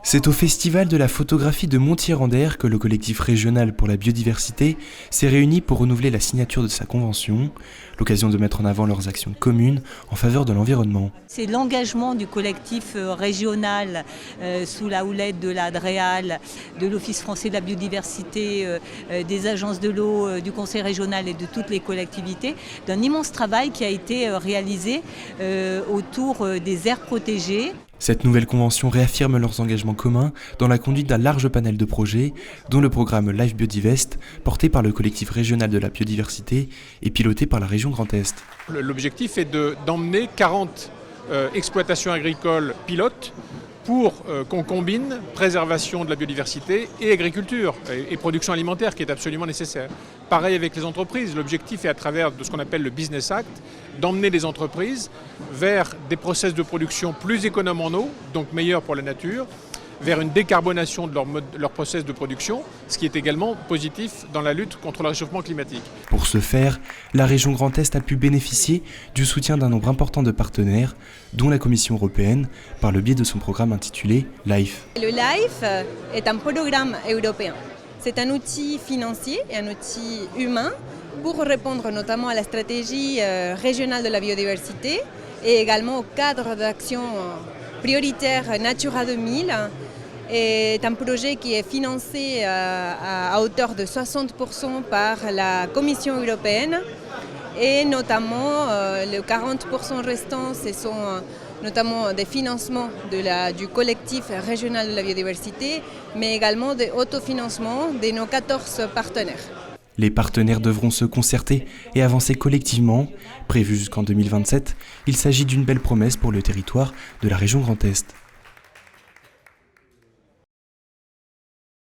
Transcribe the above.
C'est au Festival de la photographie de Montier-en-Der que le collectif régional pour la biodiversité s'est réuni pour renouveler la signature de sa convention, l'occasion de mettre en avant leurs actions communes en faveur de l'environnement. C'est l'engagement du collectif régional sous la houlette de la DREAL, de l'Office français de la biodiversité, des agences de l'eau, du conseil régional et de toutes les collectivités, d'un immense travail qui a été réalisé autour des aires protégées. Cette nouvelle convention réaffirme leurs engagements communs dans la conduite d'un large panel de projets, dont le programme Life Biodivest, porté par le collectif régional de la biodiversité et piloté par la région Grand Est. L'objectif est d'emmener 40 exploitations agricoles pilotes pour qu'on combine préservation de la biodiversité et agriculture et production alimentaire qui est absolument nécessaire. Pareil avec les entreprises, l'objectif est à travers de ce qu'on appelle le Business Act, d'emmener les entreprises vers des process de production plus économes en eau, donc meilleurs pour la nature, vers une décarbonation de leur process de production, ce qui est également positif dans la lutte contre le réchauffement climatique. Pour ce faire, la région Grand Est a pu bénéficier du soutien d'un nombre important de partenaires, dont la Commission européenne, par le biais de son programme intitulé LIFE. Le LIFE est un programme européen. C'est un outil financier et un outil humain pour répondre notamment à la stratégie régionale de la biodiversité et également au cadre d'action prioritaire Natura 2000. C'est un projet qui est financé à hauteur de 60% par la Commission européenne et notamment le 40% restant, ce sont notamment des financements du collectif régional de la biodiversité, mais également des autofinancements de nos 14 partenaires. Les partenaires devront se concerter et avancer collectivement. Prévu jusqu'en 2027, il s'agit d'une belle promesse pour le territoire de la région Grand Est.